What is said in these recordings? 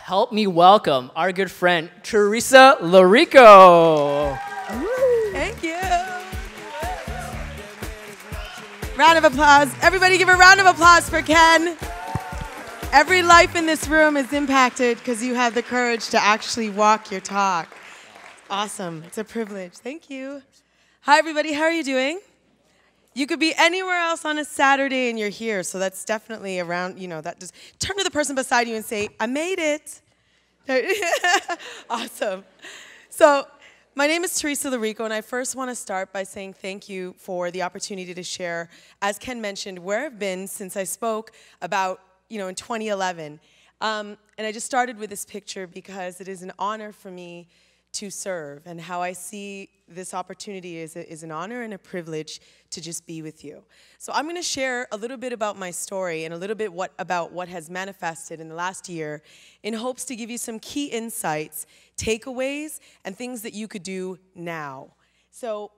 help me welcome our good friend, Theresa Laurico. Thank you. Round of applause. Everybody give a round of applause for Ken. Every life in this room is impacted because you have the courage to actually walk your talk. Awesome. It's a privilege. Thank you. Hi, everybody. How are you doing? You could be anywhere else on a Saturday and you're here, so that's definitely around, that just turn to the person beside you and say, I made it. Awesome. So my name is Theresa Laurico, and I first want to start by saying thank you for the opportunity to share, as Ken mentioned, where I've been since I spoke about, in 2011. And I just started with this picture because it is an honor for me to serve, and how I see this opportunity is an honor and a privilege to just be with you. So I'm going to share a little bit about my story and a little bit about what has manifested in the last year in hopes to give you some key insights, takeaways, and things that you could do now. So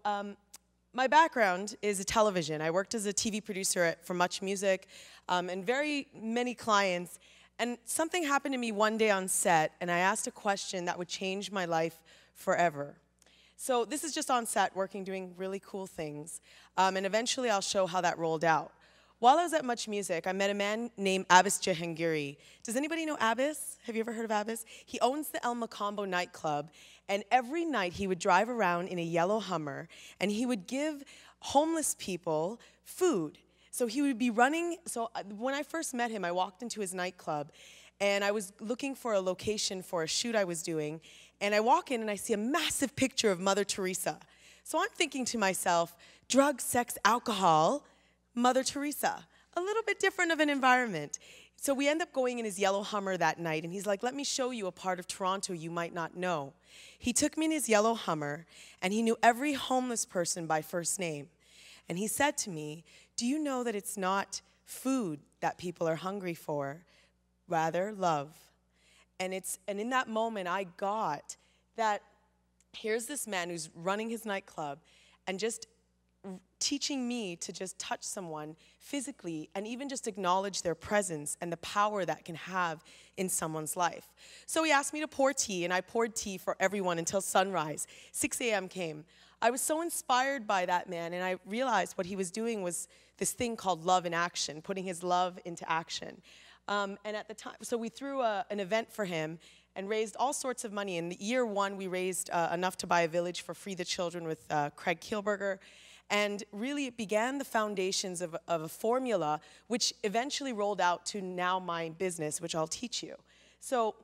my background is television. I worked as a TV producer for Much Music and very many clients. And something happened to me one day on set, and I asked a question that would change my life forever. So this is just on set, working, doing really cool things. And eventually I'll show how that rolled out. While I was at Much Music, I met a man named Abbas Jahangiri. Does anybody know Abbas? Have you ever heard of Abbas? He owns the El Macombo nightclub, and every night he would drive around in a yellow Hummer, and he would give homeless people food. So he would be running. So when I first met him, I walked into his nightclub, and I was looking for a location for a shoot I was doing. And I walk in, and I see a massive picture of Mother Teresa. So I'm thinking to myself, drugs, sex, alcohol, Mother Teresa. A little bit different of an environment. So we end up going in his yellow Hummer that night, and he's like, let me show you a part of Toronto you might not know. He took me in his yellow Hummer, and he knew every homeless person by first name. And he said to me, do you know that it's not food that people are hungry for, rather love? And in that moment, I got that here's this man who's running his nightclub and just teaching me to just touch someone physically and even just acknowledge their presence and the power that can have in someone's life. So he asked me to pour tea, and I poured tea for everyone until sunrise. 6 a.m. came. I was so inspired by that man, and I realized what he was doing was this thing called love in action, putting his love into action. And at the time, so we threw an event for him and raised all sorts of money. In year one, we raised enough to buy a village for Free the Children with Craig Kielberger. And really, it began the foundations of a formula, which eventually rolled out to now my business, which I'll teach you. So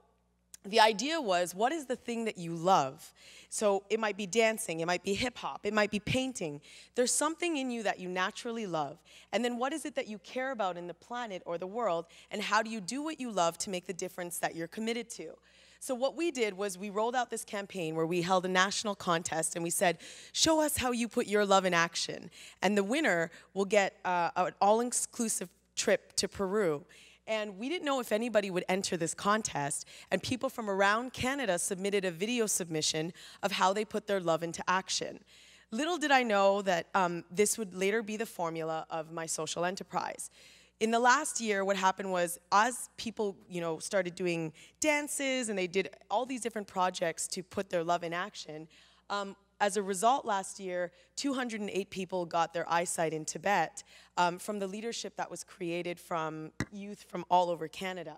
the idea was, what is the thing that you love? So it might be dancing, it might be hip hop, it might be painting. There's something in you that you naturally love. And then what is it that you care about in the planet or the world, and how do you do what you love to make the difference that you're committed to? So what we did was we rolled out this campaign where we held a national contest, and we said, show us how you put your love in action. And the winner will get an all-inclusive trip to Peru. And we didn't know if anybody would enter this contest, and people from around Canada submitted a video submission of how they put their love into action. Little did I know that this would later be the formula of my social enterprise. In the last year, what happened was, as people started doing dances and they did all these different projects to put their love in action, as a result, last year, 208 people got their eyesight in Tibet from the leadership that was created from youth from all over Canada.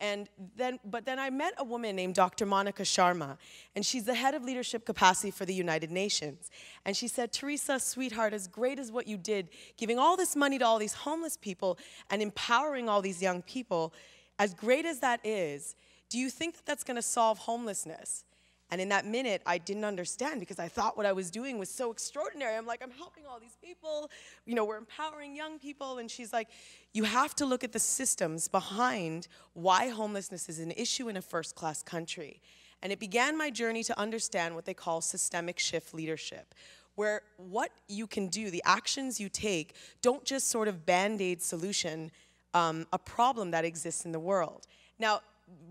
But then I met a woman named Dr. Monica Sharma, and she's the head of leadership capacity for the United Nations. And she said, Theresa, sweetheart, as great as what you did, giving all this money to all these homeless people and empowering all these young people, as great as that is, do you think that that's going to solve homelessness? And in that minute, I didn't understand, because I thought what I was doing was so extraordinary. I'm like, I'm helping all these people. We're empowering young people. And she's like, you have to look at the systems behind why homelessness is an issue in a first-class country. And it began my journey to understand what they call systemic shift leadership, where what you can do, the actions you take, don't just sort of band-aid solution a problem that exists in the world. Now,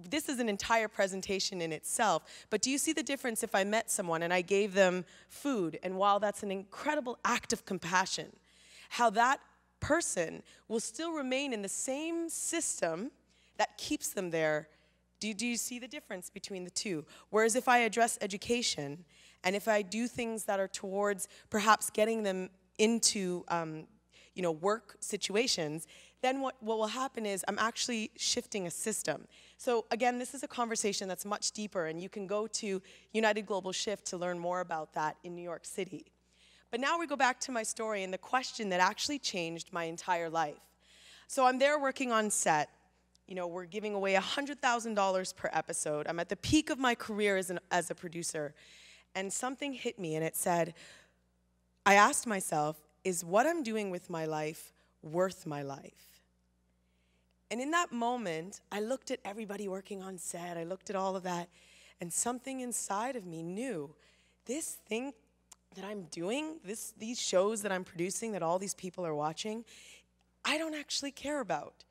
this is an entire presentation in itself, but do you see the difference if I met someone and I gave them food, and while that's an incredible act of compassion, how that person will still remain in the same system that keeps them there Do you see the difference between the two? Whereas if I address education, and if I do things that are towards perhaps getting them into work situations, then what will happen is I'm actually shifting a system. So again, this is a conversation that's much deeper, and you can go to United Global Shift to learn more about that in New York City. But now we go back to my story and the question that actually changed my entire life. So I'm there working on set. We're giving away $100,000 per episode. I'm at the peak of my career as a producer. And something hit me, and it said, I asked myself, is what I'm doing with my life worth my life? And in that moment, I looked at everybody working on set. I looked at all of that, and something inside of me knew this thing that I'm doing, these shows that I'm producing that all these people are watching, I don't actually care about.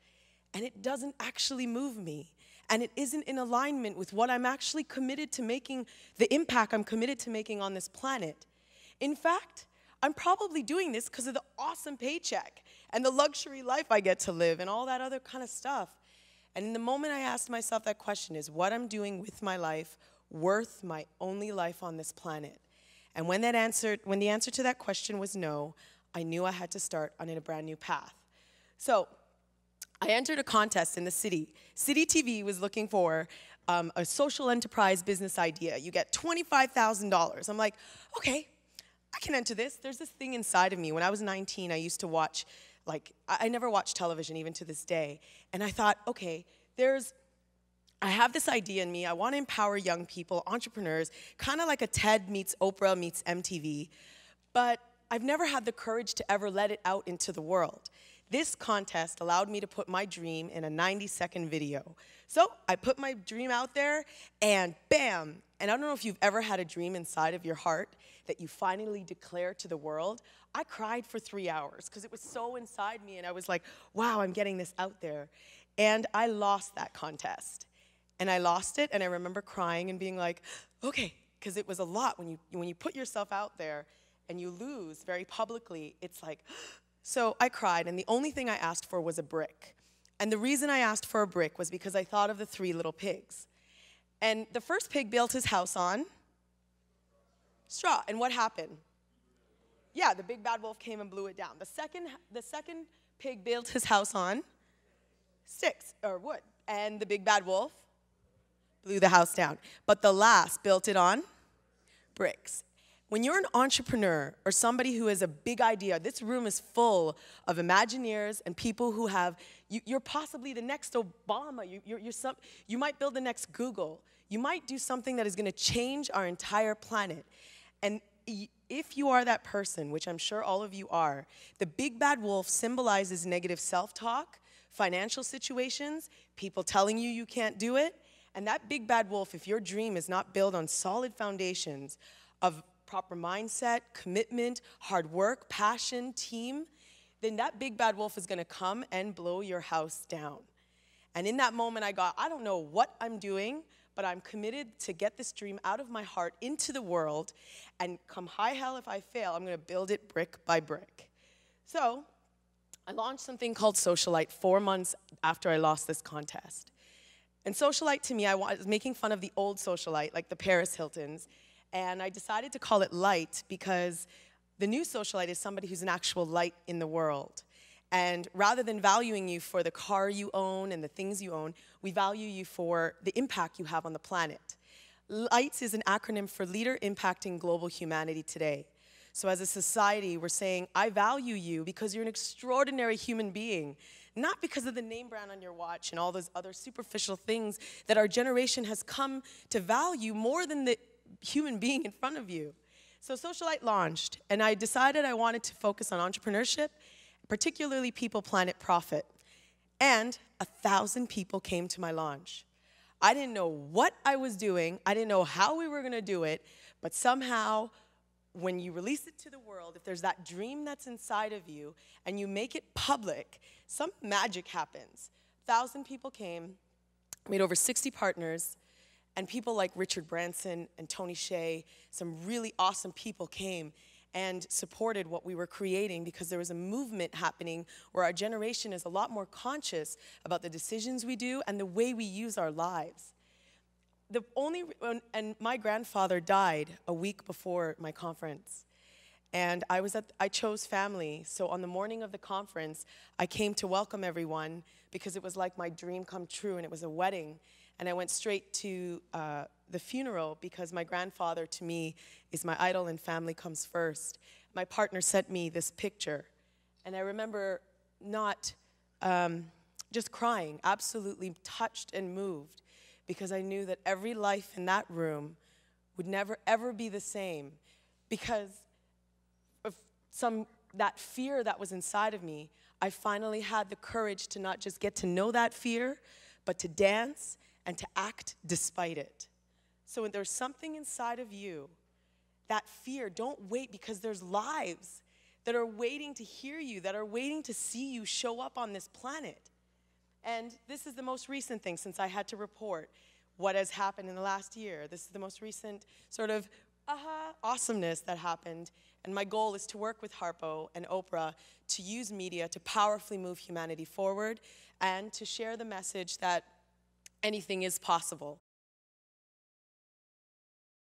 And it doesn't actually move me. And it isn't in alignment with what I'm actually committed to making, the impact I'm committed to making on this planet. In fact, I'm probably doing this because of the awesome paycheck and the luxury life I get to live and all that other kind of stuff. And in the moment I asked myself that question, is what I'm doing with my life worth my only life on this planet? And when the answer to that question was no, I knew I had to start on a brand new path. So I entered a contest in the city. City TV was looking for a social enterprise business idea. You get $25,000. I'm like, okay, I can enter this. There's this thing inside of me. When I was 19, I used to watch, I never watched television even to this day. And I thought, okay, I have this idea in me. I want to empower young people, entrepreneurs, kind of like a TED meets Oprah meets MTV. But I've never had the courage to ever let it out into the world. This contest allowed me to put my dream in a 90-second video. So I put my dream out there, and bam. And I don't know if you've ever had a dream inside of your heart that you finally declare to the world. I cried for 3 hours because it was so inside me, and I was like, wow, I'm getting this out there. And I lost that contest. And I lost it, and I remember crying and being like, okay, because it was a lot. When you put yourself out there and you lose very publicly, it's like, so I cried, and the only thing I asked for was a brick. And the reason I asked for a brick was because I thought of the 3 little pigs. And the first pig built his house on straw. And what happened? Yeah, the big bad wolf came and blew it down. The second pig built his house on sticks or wood. And the big bad wolf blew the house down. But the last built it on bricks. When you're an entrepreneur or somebody who has a big idea, this room is full of Imagineers and people who have, you're possibly the next Obama. You might build the next Google. You might do something that is going to change our entire planet. And if you are that person, which I'm sure all of you are, the big bad wolf symbolizes negative self-talk, financial situations, people telling you you can't do it. And that big bad wolf, if your dream is not built on solid foundations of proper mindset, commitment, hard work, passion, team, then that big bad wolf is going to come and blow your house down. And in that moment, I don't know what I'm doing, but I'm committed to get this dream out of my heart into the world, and come high hell if I fail, I'm going to build it brick by brick. So I launched something called Socialite 4 months after I lost this contest. And Socialite, to me, I was making fun of the old Socialite, like the Paris Hiltons. And I decided to call it Light because the new Socialite is somebody who's an actual light in the world. And rather than valuing you for the car you own and the things you own, we value you for the impact you have on the planet. LIGHTS is an acronym for Leader Impacting Global Humanity Today. So as a society, we're saying, I value you because you're an extraordinary human being, not because of the name brand on your watch and all those other superficial things that our generation has come to value more than the human being in front of you. So Socialite launched, and I decided I wanted to focus on entrepreneurship, particularly people, planet, profit. And 1,000 people came to my launch. I didn't know what I was doing. I didn't know how we were going to do it, but somehow, when you release it to the world, if there's that dream that's inside of you and you make it public, some magic happens. 1,000 people came, made over 60 partners, and people like Richard Branson and Tony Hsieh, some really awesome people came and supported what we were creating, because there was a movement happening where our generation is a lot more conscious about the decisions we do and the way we use our lives. and my grandfather died a week before my conference. And I chose family. So on the morning of the conference, I came to welcome everyone because it was like my dream come true, and it was a wedding. And I went straight to the funeral because my grandfather, to me, is my idol and family comes first. My partner sent me this picture. And I remember not just crying, absolutely touched and moved, because I knew that every life in that room would never, ever be the same, because of that fear that was inside of me. I finally had the courage to not just get to know that fear, but to dance and to act despite it. So when there's something inside of you, that fear, don't wait, because there's lives that are waiting to hear you, that are waiting to see you show up on this planet. And this is the most recent thing, since I had to report what has happened in the last year. This is the most recent sort of awesomeness that happened. And my goal is to work with Harpo and Oprah to use media to powerfully move humanity forward and to share the message that anything is possible.